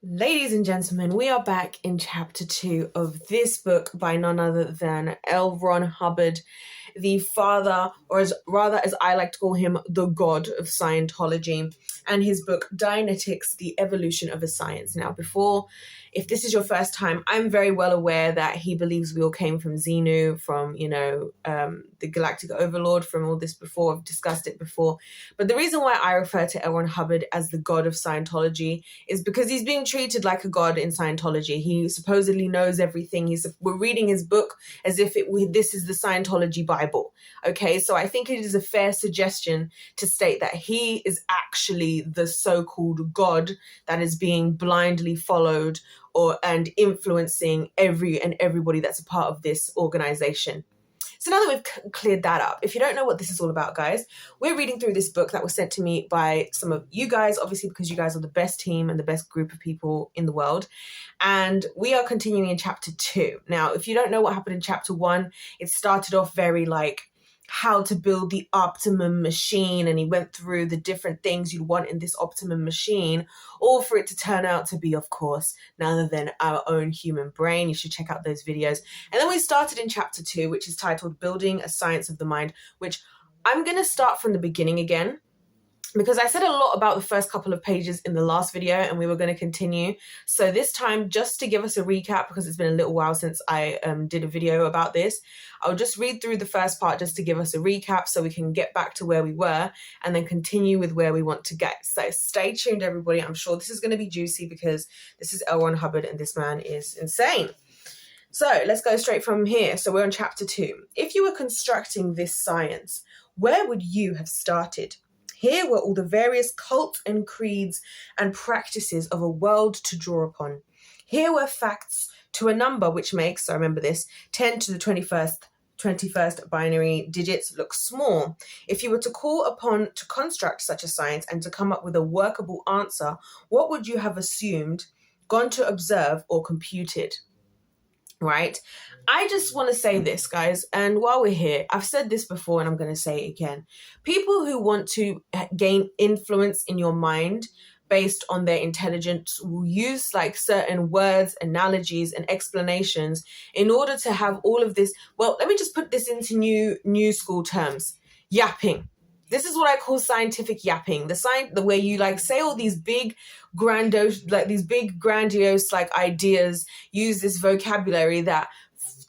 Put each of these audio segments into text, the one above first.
Ladies and gentlemen, we are back in chapter 2 of this book by none other than L. Ron Hubbard, the father, or as I like to call him, the god of Scientology, and his book Dianetics, The Evolution of a Science. Now, if this is your first time, I'm very well aware that he believes we all came from Xenu, from, the Galactic Overlord, from all this before. I've discussed it before. But the reason why I refer to L. Ron Hubbard as the god of Scientology is because he's being treated like a god in Scientology. He supposedly knows everything. We're reading his book as if this is the Scientology Bible. Okay, so I think it is a fair suggestion to state that he is actually the so-called god that is being blindly followed and influencing everybody that's a part of this organization. So now that we've cleared that up, if you don't know what this is all about, guys, we're reading through this book that was sent to me by some of you guys, obviously because you guys are the best team and the best group of people in the world. And we are continuing in chapter 2. Now, if you don't know what happened in chapter 1, it started off very like how to build the optimum machine, and he went through the different things you'd want in this optimum machine, all for it to turn out to be, of course, none other than our own human brain. You should check out those videos. And then we started in chapter 2, which is titled Building a Science of the Mind, which I'm going to start from the beginning again, because I said a lot about the first couple of pages in the last video, and we were going to continue. So this time, just to give us a recap, because it's been a little while since I did a video about this, I'll just read through the first part just to give us a recap so we can get back to where we were and then continue with where we want to get. So stay tuned, everybody. I'm sure this is going to be juicy because this is L. Ron Hubbard and this man is insane. So let's go straight from here. So we're on chapter 2. If you were constructing this science, where would you have started? Here were all the various cults and creeds and practices of a world to draw upon. Here were facts to a number which makes, so remember this, 10 to the 21st binary digits look small. If you were to call upon to construct such a science and to come up with a workable answer, what would you have assumed, gone to observe, or computed? Right? I just want to say this, guys, and while we're here, I've said this before and I'm going to say it again. People who want to gain influence in your mind based on their intelligence will use like certain words, analogies, and explanations in order to have all of this. Well, let me just put this into new school terms. Yapping. This is what I call scientific yapping. The way you like say all these big grandiose like ideas, use this vocabulary that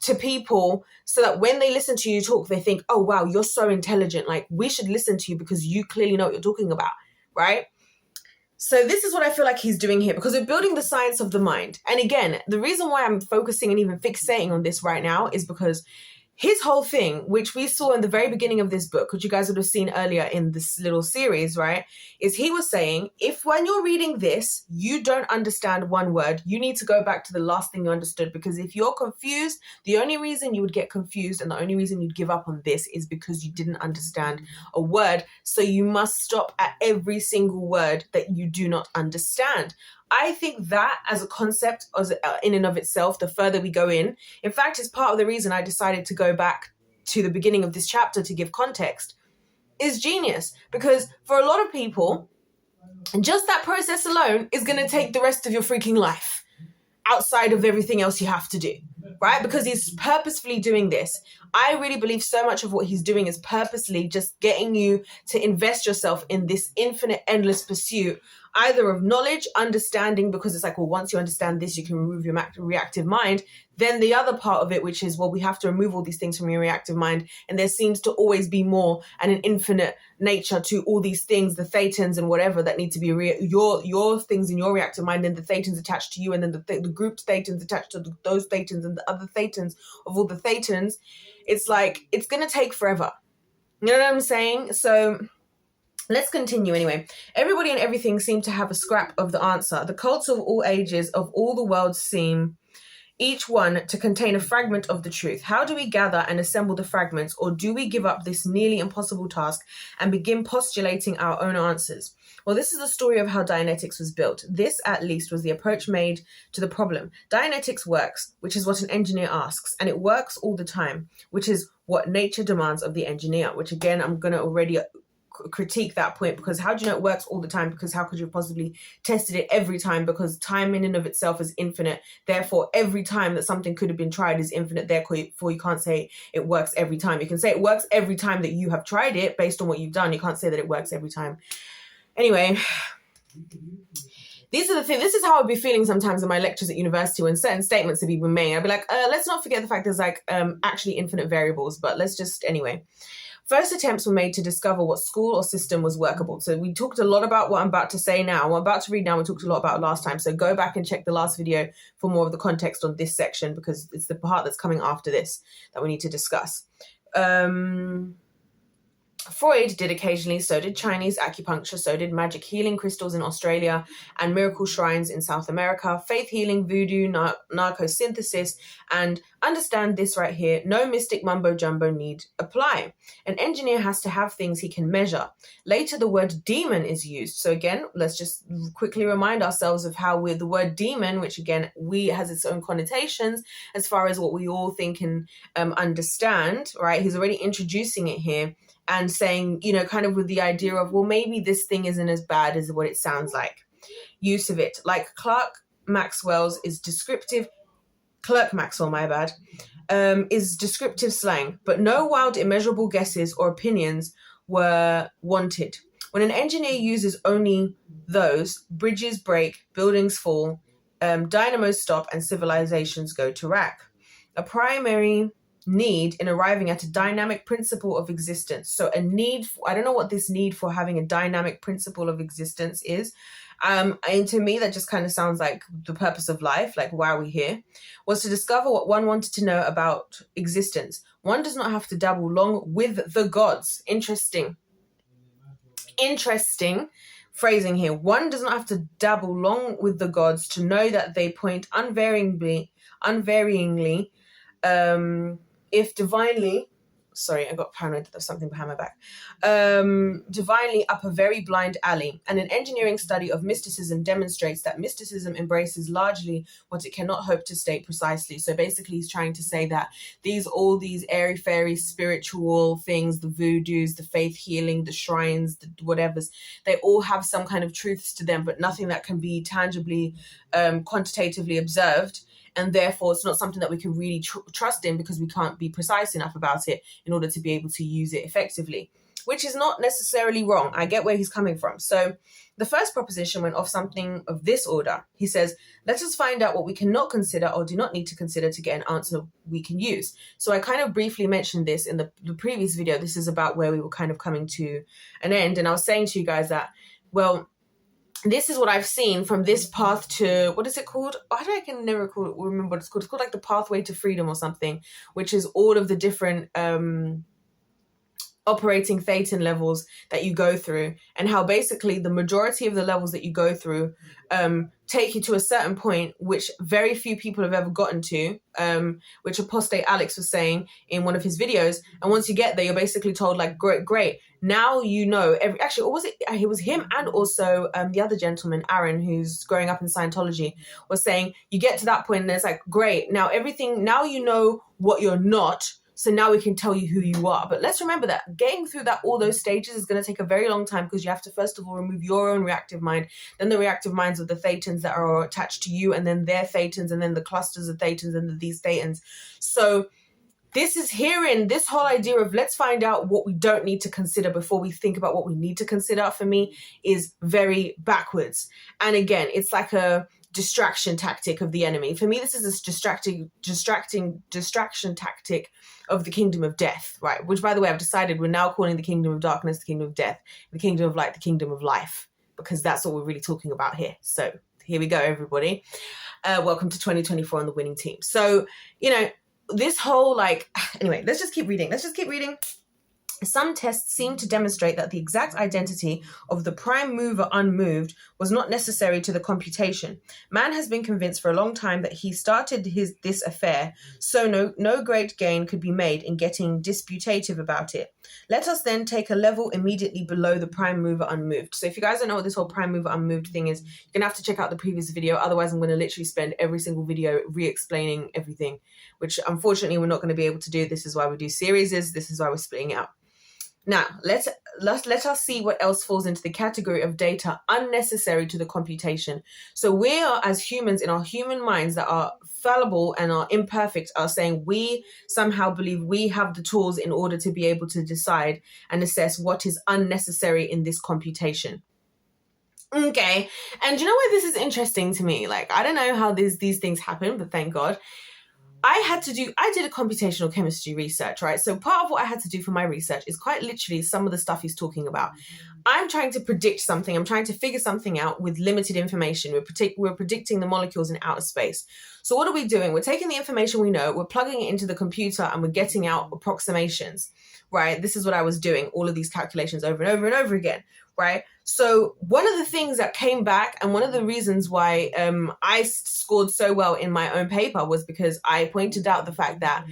to people so that when they listen to you talk, they think, oh, wow, you're so intelligent. Like we should listen to you because you clearly know what you're talking about, right? So this is what I feel like he's doing here, because we're building the science of the mind. And again, the reason why I'm focusing and even fixating on this right now is because his whole thing, which we saw in the very beginning of this book, which you guys would have seen earlier in this little series, right, is he was saying, if when you're reading this, you don't understand one word, you need to go back to the last thing you understood, because if you're confused, the only reason you would get confused and the only reason you'd give up on this is because you didn't understand a word. So you must stop at every single word that you do not understand. I think that as a concept, in and of itself, the further we go in fact, is part of the reason I decided to go back to the beginning of this chapter to give context, is genius. Because for a lot of people, just that process alone is going to take the rest of your freaking life outside of everything else you have to do, right? Because he's purposefully doing this. I really believe so much of what he's doing is purposely just getting you to invest yourself in this infinite, endless pursuit, either of knowledge, understanding, because it's like, well, once you understand this, you can remove your reactive mind. Then the other part of it, which is, well, we have to remove all these things from your reactive mind. And there seems to always be more and an infinite nature to all these things, the thetans and whatever that need to be your things in your reactive mind, and the thetans attached to you, and then the grouped thetans attached to those thetans and the other thetans of all the thetans. It's like, it's going to take forever. You know what I'm saying? So let's continue anyway. Everybody and everything seem to have a scrap of the answer. The cults of all ages of all the world seem each one to contain a fragment of the truth. How do we gather and assemble the fragments, or do we give up this nearly impossible task and begin postulating our own answers? Well, this is the story of how Dianetics was built. This, at least, was the approach made to the problem. Dianetics works, which is what an engineer asks, and it works all the time, which is what nature demands of the engineer, which again, I'm going to already critique that point, because how do you know it works all the time? Because how could you have possibly tested it every time? Because time in and of itself is infinite. Therefore, every time that something could have been tried is infinite. Therefore, you can't say it works every time. You can say it works every time that you have tried it based on what you've done. You can't say that it works every time. Anyway, these are the things. This is how I'd be feeling sometimes in my lectures at university when certain statements have been made. I'd be like, let's not forget the fact there's like actually infinite variables, but let's just, anyway. First attempts were made to discover what school or system was workable. So we talked a lot about what I'm about to say now. What I'm about to read now, we talked a lot about last time. So go back and check the last video for more of the context on this section, because it's the part that's coming after this that we need to discuss. Freud did occasionally, so did Chinese acupuncture, so did magic healing crystals in Australia and miracle shrines in South America, faith healing, voodoo, narcosynthesis, and understand this right here, no mystic mumbo jumbo need apply. An engineer has to have things he can measure. Later, the word demon is used. So again, let's just quickly remind ourselves of how the word demon, which again, has its own connotations as far as what we all think and understand, right? He's already introducing it here and saying, you know, kind of with the idea of, well, maybe this thing isn't as bad as what it sounds like. Use of it, like Clerk Maxwell, is descriptive slang, but no wild, immeasurable guesses or opinions were wanted. When an engineer uses only those, bridges break, buildings fall, dynamos stop, and civilizations go to rack. A primary need in arriving at a dynamic principle of existence. So a need for, I don't know what this need for having a dynamic principle of existence is. And to me, that just kind of sounds like the purpose of life, like why are we here, was to discover what one wanted to know about existence. One does not have to dabble long with the gods. Interesting phrasing here. One does not have to dabble long with the gods to know that they point unvaryingly, if divinely, sorry, I got paranoid that there's something behind my back, divinely up a very blind alley. And an engineering study of mysticism demonstrates that mysticism embraces largely what it cannot hope to state precisely. So basically he's trying to say that all these airy-fairy spiritual things, the voodoos, the faith healing, the shrines, the whatevers, they all have some kind of truths to them, but nothing that can be tangibly, quantitatively observed. And therefore, it's not something that we can really trust in, because we can't be precise enough about it in order to be able to use it effectively, which is not necessarily wrong. I get where he's coming from. So the first proposition went off something of this order. He says, let us find out what we cannot consider or do not need to consider to get an answer we can use. So I kind of briefly mentioned this in the previous video. This is about where we were kind of coming to an end. And I was saying to you guys that, well, this is what I've seen from this path to, what is it called? I can never remember what it's called. It's called like the pathway to freedom or something, which is all of the different operating thetan levels that you go through, and how basically the majority of the levels that you go through take you to a certain point, which very few people have ever gotten to, which Apostate Alex was saying in one of his videos. And once you get there, you're basically told like, great. Now you know, actually, or was it? It was him and also the other gentleman, Aaron, who's growing up in Scientology, was saying you get to that point and it's like, great, now you know what you're not. So now we can tell you who you are. But let's remember that getting through all those stages is going to take a very long time, because you have to first of all remove your own reactive mind, then the reactive minds of the thetans that are attached to you, and then their thetans, and then the clusters of thetans and these thetans. So this is herein, this whole idea of let's find out what we don't need to consider before we think about what we need to consider, for me, is very backwards. And again, it's like a distraction tactic of the enemy. For me, this is a distraction tactic of the kingdom of death, right? Which, by the way, I've decided we're now calling the kingdom of darkness the kingdom of death, the kingdom of light the kingdom of life, because that's what we're really talking about here. So here we go, everybody. Welcome to 2024 on the winning team. So, you know, this whole anyway, let's just keep reading. Some tests seem to demonstrate that the exact identity of the prime mover unmoved was not necessary to the computation. Man has been convinced for a long time that he started this affair, so no great gain could be made in getting disputative about it. Let us then take a level immediately below the prime mover unmoved. So if you guys don't know what this whole prime mover unmoved thing is, you're going to have to check out the previous video. Otherwise, I'm going to literally spend every single video re-explaining everything, which unfortunately we're not going to be able to do. This is why we do series. This is why we're splitting it up. Now, let us see what else falls into the category of data unnecessary to the computation. So we are, as humans, in our human minds that are fallible and are imperfect, are saying we somehow believe we have the tools in order to be able to decide and assess what is unnecessary in this computation. Okay. And you know what, this is interesting to me? Like, I don't know how these things happen, but thank God. I did a computational chemistry research, right? So part of what I had to do for my research is quite literally some of the stuff he's talking about. I'm trying to predict something. I'm trying to figure something out with limited information. We're predicting the molecules in outer space. So what are we doing? We're taking the information we know, we're plugging it into the computer, and we're getting out approximations, right? This is what I was doing, all of these calculations over and over and over again, right? So one of the things that came back, and one of the reasons why I scored so well in my own paper, was because I pointed out the fact that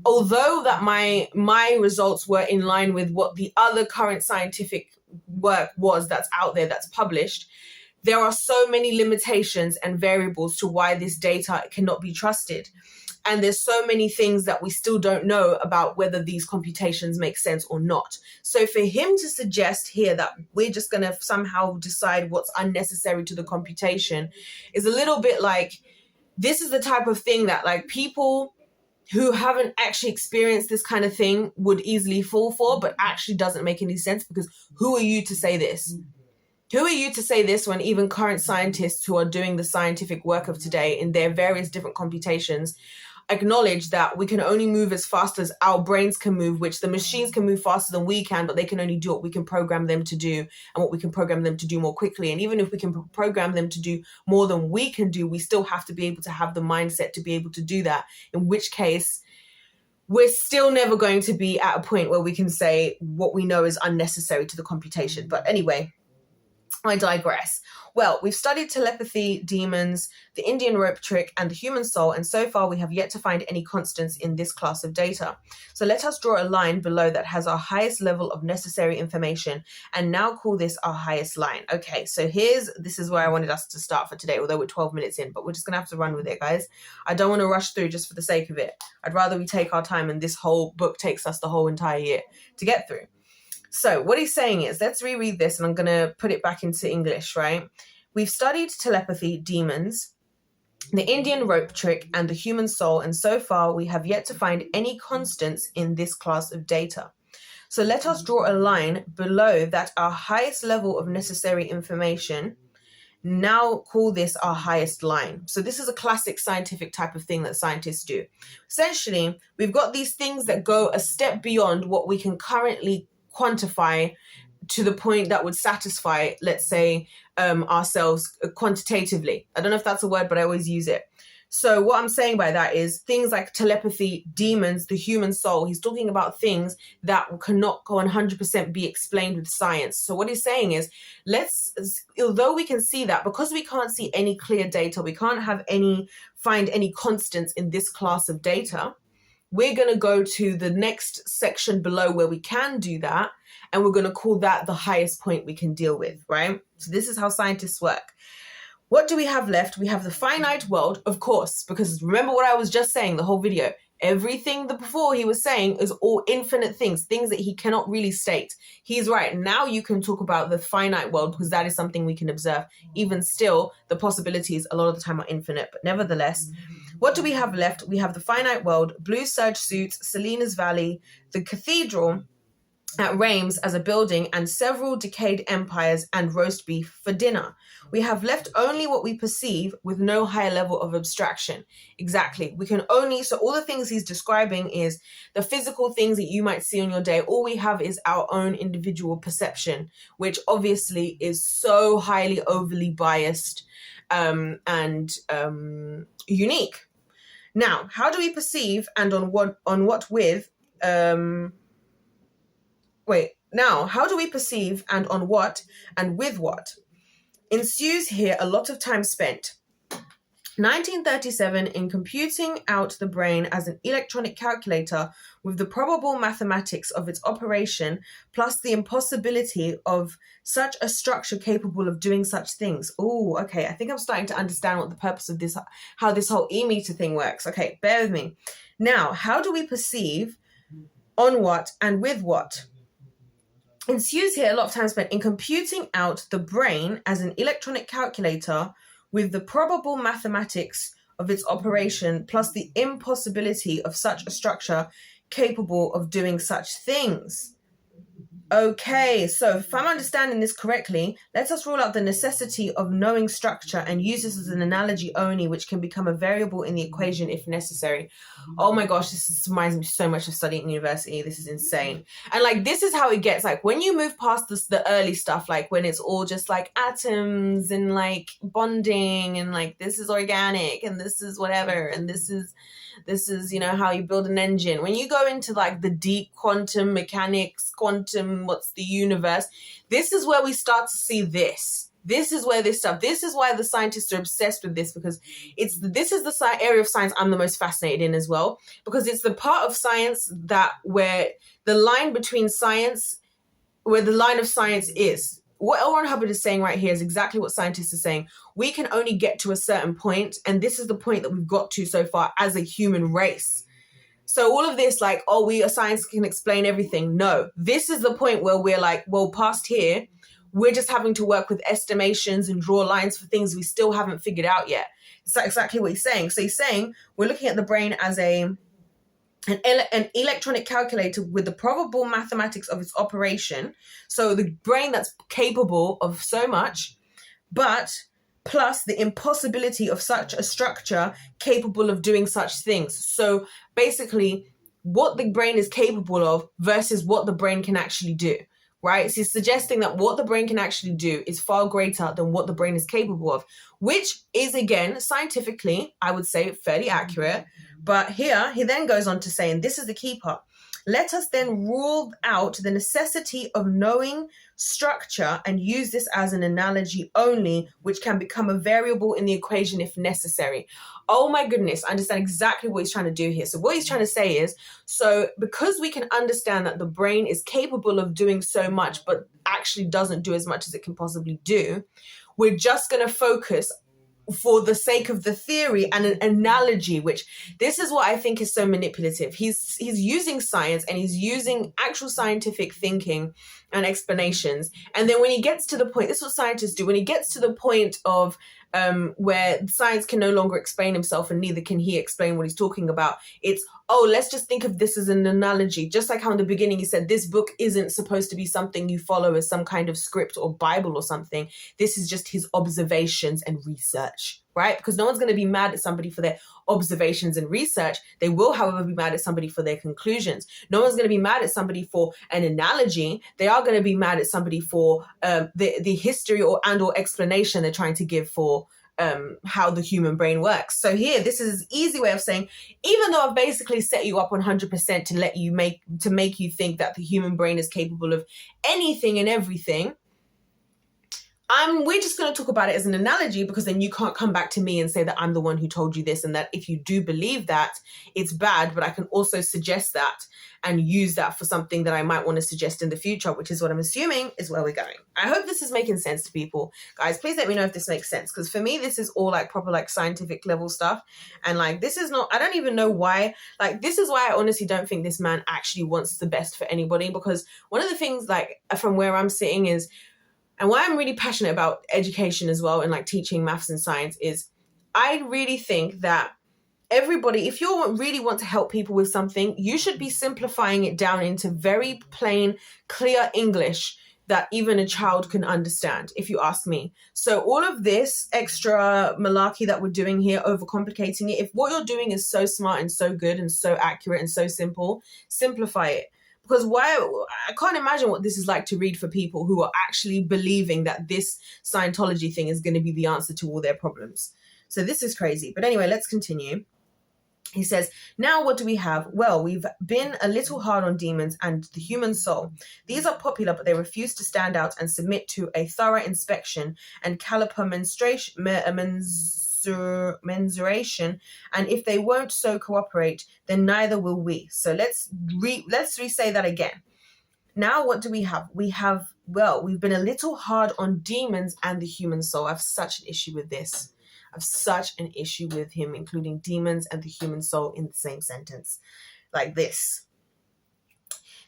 although that my results were in line with what the other current scientific work was that's out there, that's published, there are so many limitations and variables to why this data cannot be trusted. And there's so many things that we still don't know about whether these computations make sense or not. So for him to suggest here that we're just going to somehow decide what's unnecessary to the computation is a little bit like, this is the type of thing that like people who haven't actually experienced this kind of thing would easily fall for, but actually doesn't make any sense, because who are you to say this? Who are you to say this when even current scientists who are doing the scientific work of today in their various different computations acknowledge that we can only move as fast as our brains can move, which the machines can move faster than we can, but they can only do what we can program them to do, and what we can program them to do more quickly. And even if we can program them to do more than we can do, we still have to be able to have the mindset to be able to do that, in which case we're still never going to be at a point where we can say what we know is unnecessary to the computation. But anyway, I digress. Well, we've studied telepathy, demons, the Indian rope trick, and the human soul, and so far we have yet to find any constants in this class of data. So let us draw a line below that has our highest level of necessary information, and now call this our highest line. Okay, so this is where I wanted us to start for today, although we're 12 minutes in, but we're just going to have to run with it, guys. I don't want to rush through just for the sake of it. I'd rather we take our time, and this whole book takes us the whole entire year to get through. So what he's saying is, let's reread this, and I'm going to put it back into English, right? We've studied telepathy, demons, the Indian rope trick, and the human soul, and so far we have yet to find any constants in this class of data. So let us draw a line below that our highest level of necessary information. Now call this our highest line. So this is a classic scientific type of thing that scientists do. Essentially, we've got these things that go a step beyond what we can currently quantify to the point that would satisfy, let's say, ourselves quantitatively. I don't know if that's a word, but I always use it. So what I'm saying by that is things like telepathy, demons, the human soul. He's talking about things that cannot 100% be explained with science. So what he's saying is, although we can see that, because we can't see any clear data, we can't find any constants in this class of data, we're going to go to the next section below where we can do that, and we're going to call that the highest point we can deal with, right? So this is how scientists work. What do we have left? We have the finite world, of course, because remember what I was just saying, the whole video. Everything before he was saying is all infinite things that he cannot really state. He's right. Now you can talk about the finite world, because that is something we can observe. Even still, the possibilities a lot of the time are infinite, but nevertheless, what do we have left? We have the finite world, blue serge suits, Selena's Valley, the cathedral at Reims as a building, and several decayed empires, and roast beef for dinner. We have left only what we perceive with no higher level of abstraction. Exactly. So all the things he's describing is the physical things that you might see on your day. All we have is our own individual perception, which obviously is so highly overly biased and unique. Now, how do we perceive, and how do we perceive, and on what and with what? Ensues here a lot of time spent. 1937 in computing out the brain as an electronic calculator with the probable mathematics of its operation, plus the impossibility of such a structure capable of doing such things. Oh, okay. I think I'm starting to understand what the purpose of this, how this whole e-meter thing works. Okay, bear with me. Now, how do we perceive, on what and with what? ensues here a lot of time spent in computing out the brain as an electronic calculator with the probable mathematics of its operation plus the impossibility of such a structure capable of doing such things. Okay, so if I'm understanding this correctly, let us rule out the necessity of knowing structure and use this as an analogy only, which can become a variable in the equation if necessary. Oh my gosh, this reminds me so much of studying in university. This is insane. And like, this is how it gets. Like, when you move past this, the early stuff, like when it's all just like atoms and like bonding and like this is organic and this is whatever and this is you know how you build an engine. When you go into like the deep quantum mechanics, what's the universe, this is where we start to see this is where this is why the scientists are obsessed with this, because this is the area of science I'm the most fascinated in as well, because it's the part of science that where the line between science, where the line of science is. What L. Ron Hubbard is saying right here is exactly what scientists are saying. We can only get to a certain point, and this is the point that we've got to so far as a human race. So all of this, like, oh, science can explain everything. No, this is the point where we're like, well, past here, we're just having to work with estimations and draw lines for things we still haven't figured out yet. It's exactly what he's saying. So he's saying we're looking at the brain as an electronic calculator with the probable mathematics of its operation. So the brain that's capable of so much, but plus the impossibility of such a structure capable of doing such things. So basically, what the brain is capable of versus what the brain can actually do, right? So he's suggesting that what the brain can actually do is far greater than what the brain is capable of, which is, again, scientifically, I would say, fairly accurate. But here, he then goes on to say, and this is the key part, let us then rule out the necessity of knowing structure and use this as an analogy only, which can become a variable in the equation if necessary. Oh my goodness, I understand exactly what he's trying to do here. So what he's trying to say is, so because we can understand that the brain is capable of doing so much, but actually doesn't do as much as it can possibly do, we're just going to focus for the sake of the theory and an analogy, which this is what I think is so manipulative. He's using science and he's using actual scientific thinking and explanations. And then when he gets to the point, this is what scientists do, when he gets to the point of where science can no longer explain himself and neither can he explain what he's talking about, it's, oh, let's just think of this as an analogy. Just like how in the beginning he said, this book isn't supposed to be something you follow as some kind of script or Bible or something. This is just his observations and research, right? Because no one's going to be mad at somebody for their observations and research. They will, however, be mad at somebody for their conclusions. No one's going to be mad at somebody for an analogy. They are going to be mad at somebody for the history or explanation they're trying to give for how the human brain works. So here, this is an easy way of saying, even though I've basically set you up 100% to make you think that the human brain is capable of anything and everything, we're just going to talk about it as an analogy, because then you can't come back to me and say that I'm the one who told you this, and that if you do believe that, it's bad, but I can also suggest that and use that for something that I might want to suggest in the future, which is what I'm assuming is where we're going. I hope this is making sense to people. Guys, please let me know if this makes sense, because for me, this is all like proper like scientific level stuff. And like, this is not, I don't even know why, like, this is why I honestly don't think this man actually wants the best for anybody, because one of the things like from where I'm sitting is, and why I'm really passionate about education as well and like teaching maths and science is, I really think that everybody, if you really want to help people with something, you should be simplifying it down into very plain, clear English that even a child can understand, if you ask me. So all of this extra malarkey that we're doing here, overcomplicating it, if what you're doing is so smart and so good and so accurate and so simple, simplify it. Because I can't imagine what this is like to read for people who are actually believing that this Scientology thing is going to be the answer to all their problems. So this is crazy. But anyway, let's continue. He says, now what do we have? Well, we've been a little hard on demons and the human soul. These are popular, but they refuse to stand out and submit to a thorough inspection and caliper mensuration, and if they won't so cooperate, then neither will we. So let's re-say that again. Now what do we have? We've been a little hard on demons and the human soul. I have such an issue with this. I have such an issue with him including demons and the human soul in the same sentence like this.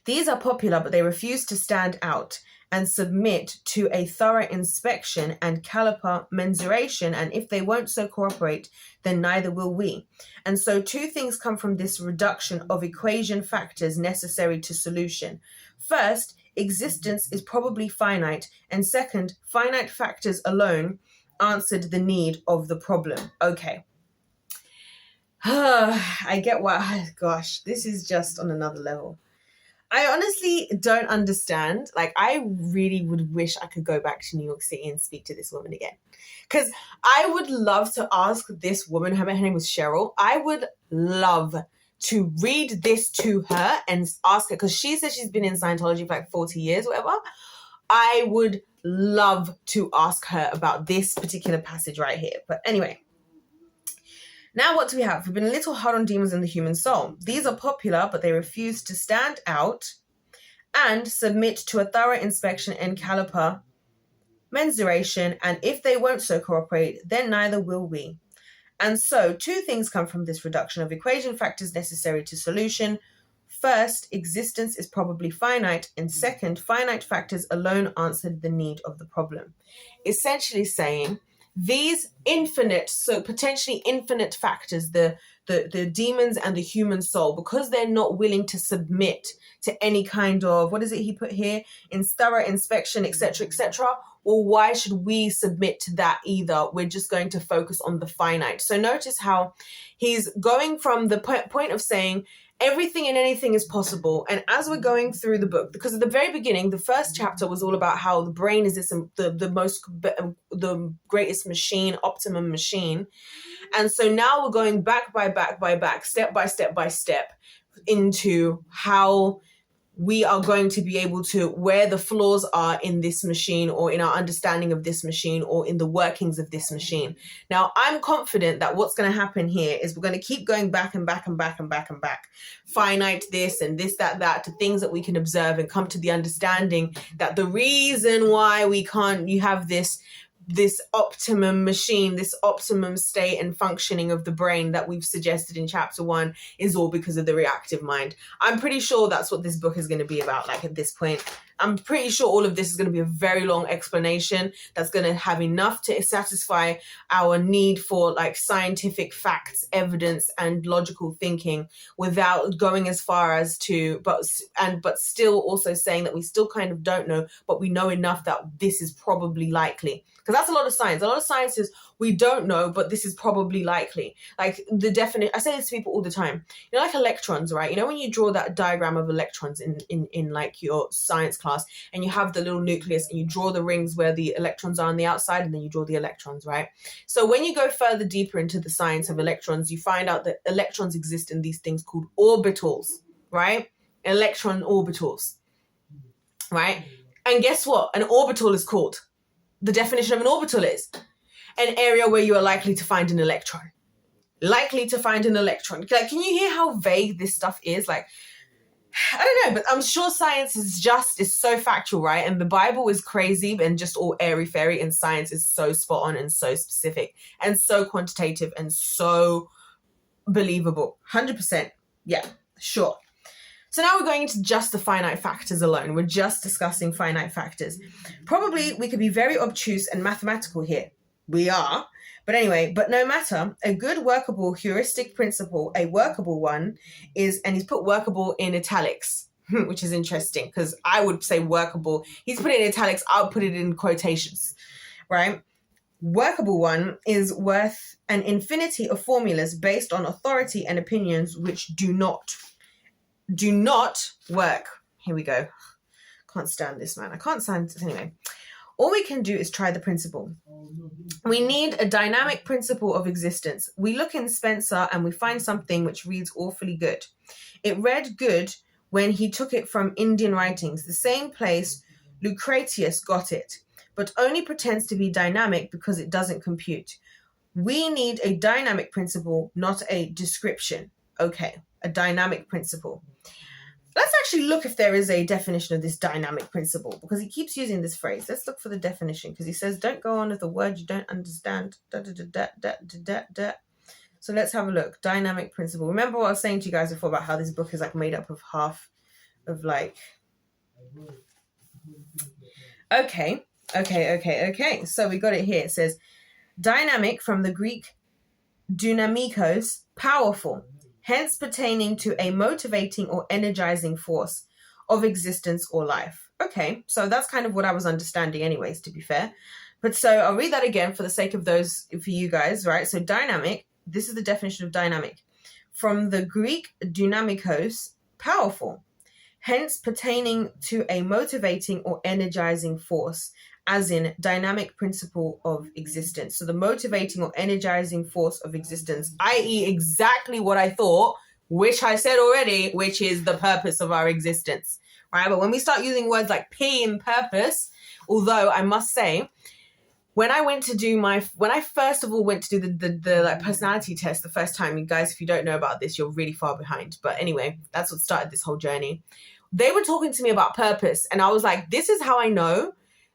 These are popular, but they refuse to stand out and submit to a thorough inspection and caliper mensuration, and if they won't so cooperate, then neither will we. And so two things come from this reduction of equation factors necessary to solution. First, existence is probably finite, and second, finite factors alone answered the need of the problem. Okay. I get why, gosh, this is just on another level. I honestly don't understand. Like, I really would wish I could go back to New York City and speak to this woman again. Because I would love to ask this woman, her name was Cheryl, I would love to read this to her and ask her, because she says she's been in Scientology for like 40 years, whatever. I would love to ask her about this particular passage right here. But anyway. Now what do we have? We've been a little hard on demons in the human soul. These are popular, but they refuse to stand out and submit to a thorough inspection and caliper mensuration, and if they won't so cooperate, then neither will we. And so two things come from this reduction of equation factors necessary to solution. First, existence is probably finite, and second, finite factors alone answered the need of the problem. Essentially saying, these infinite, so potentially infinite factors, the demons and the human soul, because they're not willing to submit to any kind of, what is it he put here? In thorough inspection, etc., etc. Well, why should we submit to that either? We're just going to focus on the finite. So notice how he's going from the point of saying, everything and anything is possible. And as we're going through the book, because at the very beginning, the first chapter was all about how the brain is the greatest machine, optimum machine. And so now we're going back, step by step into how we are going to be able to, where the flaws are in this machine or in our understanding of this machine or in the workings of this machine. Now, I'm confident that what's going to happen here is we're going to keep going back and back. Finite this and this, that, to things that we can observe and come to the understanding that the reason why you have this optimum machine, this optimum state and functioning of the brain that we've suggested in chapter 1 is all because of the reactive mind. I'm pretty sure that's what this book is going to be about. Like at this point, I'm pretty sure all of this is going to be a very long explanation that's going to have enough to satisfy our need for like scientific facts, evidence, and logical thinking without going as far as to, but still also saying that we still kind of don't know, but we know enough that this is probably likely. Because that's a lot of science. A lot of science is we don't know, but this is probably likely. Like the definition, I say this to people all the time. You know, like electrons, right? You know, when you draw that diagram of electrons in like your science class, and you have the little nucleus and you draw the rings where the electrons are on the outside, and then you draw the electrons, right? So when you go further deeper into the science of electrons, you find out that electrons exist in these things called orbitals, right? Electron orbitals, right? And guess what? An orbital is called. The definition of an orbital is an area where you are likely to find an electron. Likely to find an electron. Like, can you hear how vague this stuff is? Like, I don't know, but I'm sure science is so factual, right? And the Bible is crazy and just all airy-fairy, and science is so spot on and so specific and so quantitative and so believable. 100%. Yeah, sure. So now we're going into just the finite factors alone. We're just discussing finite factors. Probably we could be very obtuse and mathematical here. We are. But anyway, but no matter, a good workable heuristic principle, a workable one is, and he's put workable in italics, which is interesting because I would say workable. He's put it in italics, I'll put it in quotations, right? Workable one is worth an infinity of formulas based on authority and opinions which do not work. Here we go. Can't stand this, man. I can't stand this anyway. All we can do is try the principle. We need a dynamic principle of existence. We look in Spencer and we find something which reads awfully good. It read good when he took it from Indian writings, the same place Lucretius got it, but only pretends to be dynamic because it doesn't compute. We need a dynamic principle, not a description. Okay, a dynamic principle. Let's actually look if there is a definition of this dynamic principle, because he keeps using this phrase. Let's look for the definition, because he says, don't go on with a word you don't understand. So let's have a look. Dynamic principle. Remember what I was saying to you guys before about how this book is like made up of half of like, okay. So we got it here. It says dynamic from the Greek dynamikos, powerful, hence pertaining to a motivating or energizing force of existence or life. Okay, so that's kind of what I was understanding anyways, to be fair. But so I'll read that again for the sake of those, for you guys, right? So dynamic, this is the definition of dynamic. From the Greek dynamikos, powerful, hence pertaining to a motivating or energizing force, as in dynamic principle of existence. So the motivating or energizing force of existence, i.e. exactly what I thought, which I said already, which is the purpose of our existence, right? But when we start using words like P in purpose, although I must say, when I went to do when I first of all went to do the like personality test the first time, you guys, if you don't know about this, you're really far behind. But anyway, that's what started this whole journey. They were talking to me about purpose, and I was like, this is how I know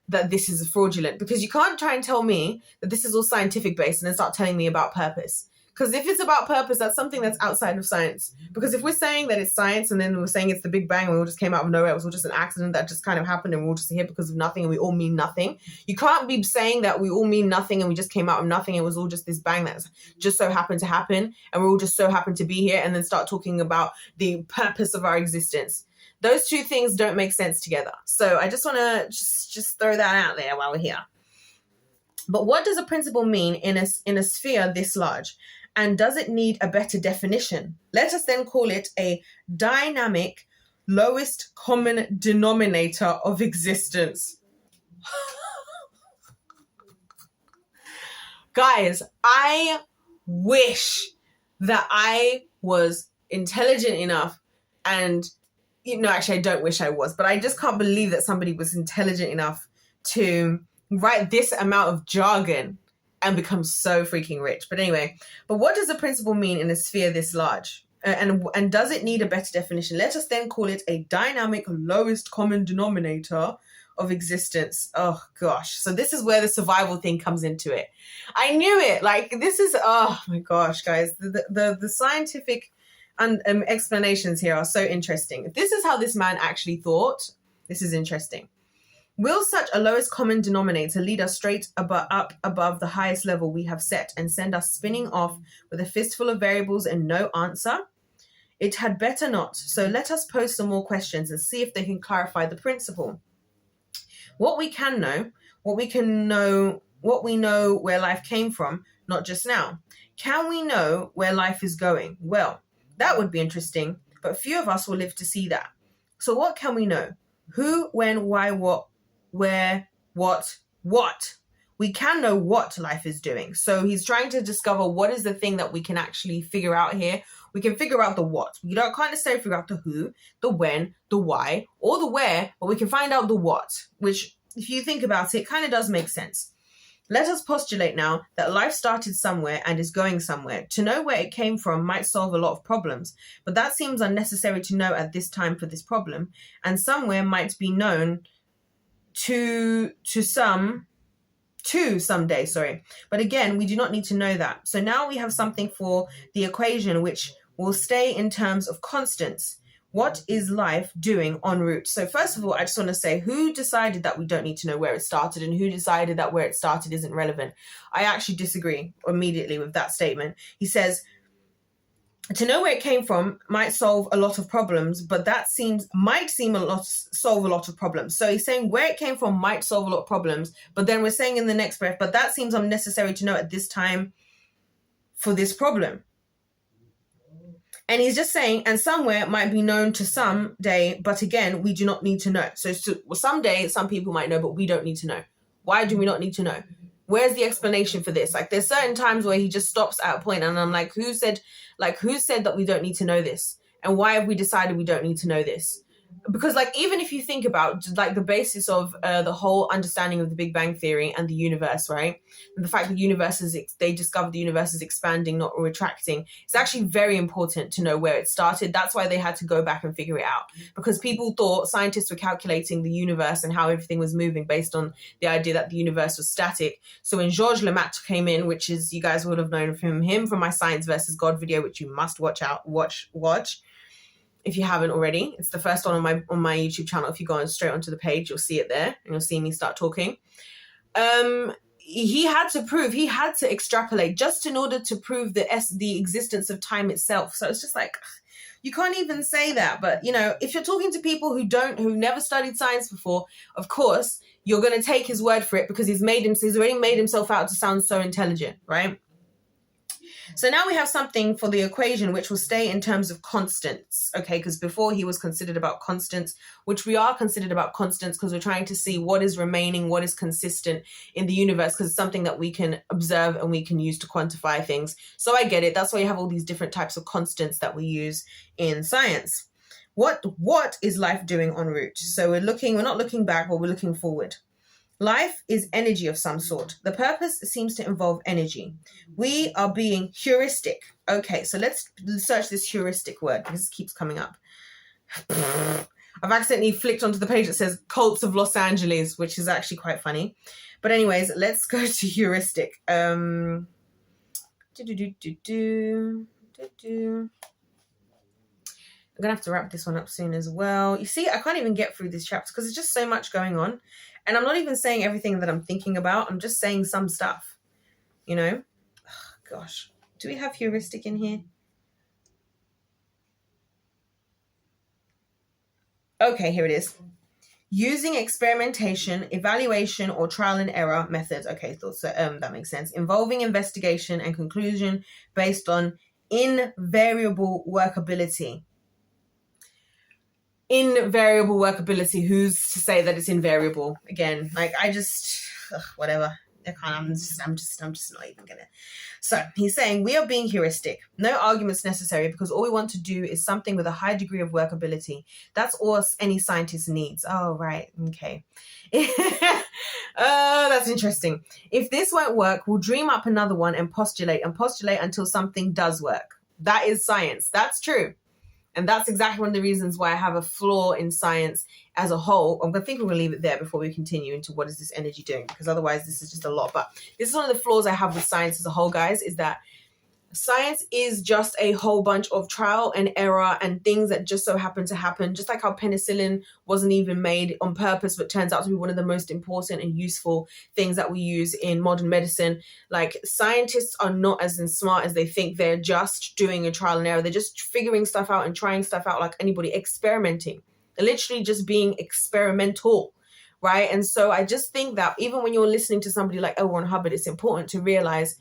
that this is fraudulent, because you can't try and tell me that this is all scientific based and then start telling me about purpose. Because if it's about purpose, that's something that's outside of science. Because if we're saying that it's science and then we're saying it's the Big Bang and we all just came out of nowhere, it was all just an accident that just kind of happened and we're all just here because of nothing and we all mean nothing. You can't be saying that we all mean nothing and we just came out of nothing and it was all just this bang that just so happened to happen and we're all just so happened to be here, and then start talking about the purpose of our existence. Those two things don't make sense together. So I just want to just throw that out there while we're here. But what does a principle mean in a sphere this large? And does it need a better definition? Let us then call it a dynamic lowest common denominator of existence. Guys, I wish that I was intelligent enough, and actually I don't wish I was, but I just can't believe that somebody was intelligent enough to write this amount of jargon and become so freaking rich. But anyway, but what does a principle mean in a sphere this large? And does it need a better definition? Let us then call it a dynamic lowest common denominator of existence. Oh gosh. So this is where the survival thing comes into it. I knew it. Like, this is, oh my gosh, guys, the scientific explanations here are so interesting. If this is how this man actually thought, this is interesting. Will such a lowest common denominator lead us straight up above the highest level we have set and send us spinning off with a fistful of variables and no answer? It had better not. So let us pose some more questions and see if they can clarify the principle. What we know where life came from, not just now. Can we know where life is going? Well, that would be interesting, but few of us will live to see that. So what can we know? Who, when, why, what, where, what? We can know what life is doing. So he's trying to discover what is the thing that we can actually figure out here. We can figure out the what. We can't necessarily figure out the who, the when, the why, or the where, but we can find out the what, which, if you think about it, kind of does make sense. Let us postulate now that life started somewhere and is going somewhere. To know where it came from might solve a lot of problems, but that seems unnecessary to know at this time for this problem, and somewhere might be known to someday. But again, we do not need to know that. So now we have something for the equation which will stay in terms of constants. What is life doing en route? So first of all, I just want to say, who decided that we don't need to know where it started, and who decided that where it started isn't relevant? I actually disagree immediately with that statement. He says, to know where it came from might solve a lot of problems, but that might solve a lot of problems. So he's saying where it came from might solve a lot of problems, but then we're saying in the next breath, but that seems unnecessary to know at this time for this problem. And he's just saying, and somewhere might be known to someday, but again, we do not need to know. So someday some people might know, but we don't need to know. Why do we not need to know? Where's the explanation for this? Like, there's certain times where he just stops at a point and I'm like, who said that we don't need to know this? And why have we decided we don't need to know this? Because, like, even if you think about, like, the basis of the whole understanding of the Big Bang Theory and the universe, right? And the fact that they discovered the universe is expanding, not retracting. It's actually very important to know where it started. That's why they had to go back and figure it out. Because people thought scientists were calculating the universe and how everything was moving based on the idea that the universe was static. So when Georges Lemaitre came in, which is, you guys would have known him from my Science versus God video, which you must watch. if you haven't already. It's the first one on my YouTube channel. If you go on straight onto the page, you'll see it there, and you'll see me start talking. He had to extrapolate just in order to prove the existence of time itself. So it's just like, you can't even say that. But, you know, if you're talking to people who've never studied science before, of course, you're going to take his word for it, because he's already made himself out to sound so intelligent, right? So now we have something for the equation which will stay in terms of constants, okay? Because before he was considered about constants, which we are considered about constants because we're trying to see what is remaining, what is consistent in the universe, because it's something that we can observe and we can use to quantify things. So I get it. That's why you have all these different types of constants that we use in science. What is life doing en route? So we're not looking back, but we're looking forward. Life is energy of some sort. The purpose seems to involve energy. We are being heuristic. Okay, so let's search this heuristic word because it keeps coming up. I've accidentally flicked onto the page that says Cults of Los Angeles, which is actually quite funny. But anyways, let's go to heuristic. I'm going to have to wrap this one up soon as well. You see, I can't even get through this chapter because there's just so much going on. And I'm not even saying everything that I'm thinking about. I'm just saying some stuff, you know? Oh, gosh. Do we have heuristic in here? Okay, here it is. Using experimentation, evaluation, or trial and error methods. Okay, so that makes sense. Involving investigation and conclusion based on invariable workability. Invariable workability. Who's to say that it's invariable? Again, like whatever. I'm just not even gonna. So he's saying we are being heuristic. No arguments necessary, because all we want to do is something with a high degree of workability. That's all any scientist needs. Oh, right. Okay. That's interesting. If this won't work, we'll dream up another one and postulate until something does work. That is science. That's true. And that's exactly one of the reasons why I have a flaw in science as a whole. I think we're going to leave it there before we continue into what is this energy doing, because otherwise this is just a lot. But this is one of the flaws I have with science as a whole, guys, is that science is just a whole bunch of trial and error and things that just so happen to happen. Just like how penicillin wasn't even made on purpose, but turns out to be one of the most important and useful things that we use in modern medicine. Like, scientists are not as smart as they think. They're just doing a trial and error. They're just figuring stuff out and trying stuff out like anybody, experimenting. They're literally just being experimental, right? And so I just think that even when you're listening to somebody like L. Ron Hubbard, it's important to realize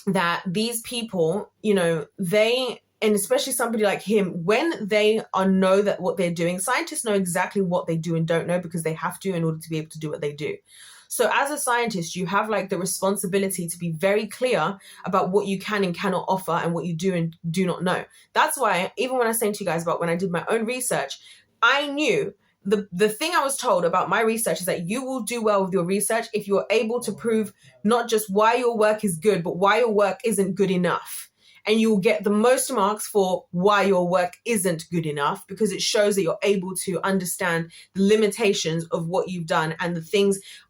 that these people, you know, and especially somebody like him, when they know that what they're doing, scientists know exactly what they do and don't know, because they have to in order to be able to do what they do. So as a scientist, you have like the responsibility to be very clear about what you can and cannot offer and what you do and do not know. That's why, even when I was saying to you guys about when I did my own research, I knew the thing I was told about my research is that you will do well with your research if you're able to prove not just why your work is good, but why your work isn't good enough. And you will get the most marks for why your work isn't good enough, because it shows that you're able to understand the limitations of what you've done and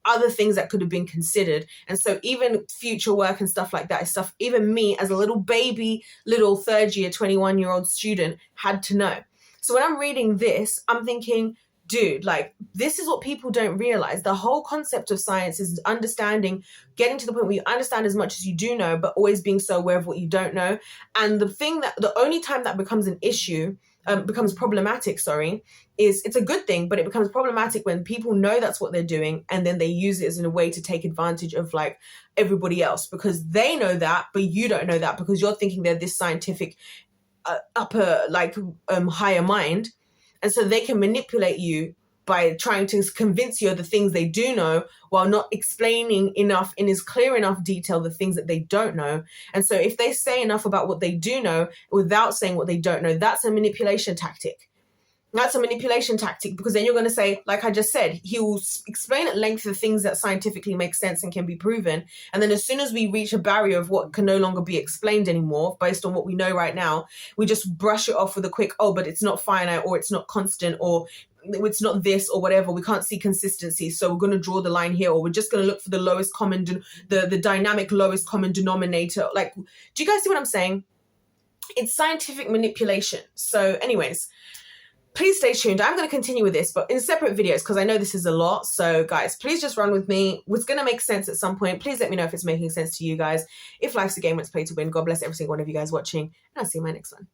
other things that could have been considered. And so even future work and stuff like that is stuff even me as a little 21-year-old student had to know. So when I'm reading this, I'm thinking, dude, like, this is what people don't realize. The whole concept of science is understanding, getting to the point where you understand as much as you do know, but always being so aware of what you don't know. And the only time that becomes an issue, becomes problematic, is it's a good thing, but it becomes problematic when people know that's what they're doing and then they use it as a way to take advantage of like everybody else, because they know that, but you don't know that because you're thinking they're this scientific higher mind. And so they can manipulate you by trying to convince you of the things they do know while not explaining enough in as clear enough detail the things that they don't know. And so if they say enough about what they do know without saying what they don't know, that's a manipulation tactic. That's a manipulation tactic, because then you're going to say, like I just said, he will explain at length the things that scientifically make sense and can be proven. And then as soon as we reach a barrier of what can no longer be explained anymore, based on what we know right now, we just brush it off with a quick, oh, but it's not finite, or it's not constant, or it's not this, or whatever. We can't see consistency, so we're going to draw the line here, or we're just going to look for the lowest common, the dynamic lowest common denominator. Like, do you guys see what I'm saying? It's scientific manipulation. So anyways, please stay tuned. I'm going to continue with this, but in separate videos, because I know this is a lot. So guys, please just run with me. It's going to make sense at some point. Please let me know if it's making sense to you guys. If life's a game, it's play to win. God bless every single one of you guys watching, and I'll see you in my next one.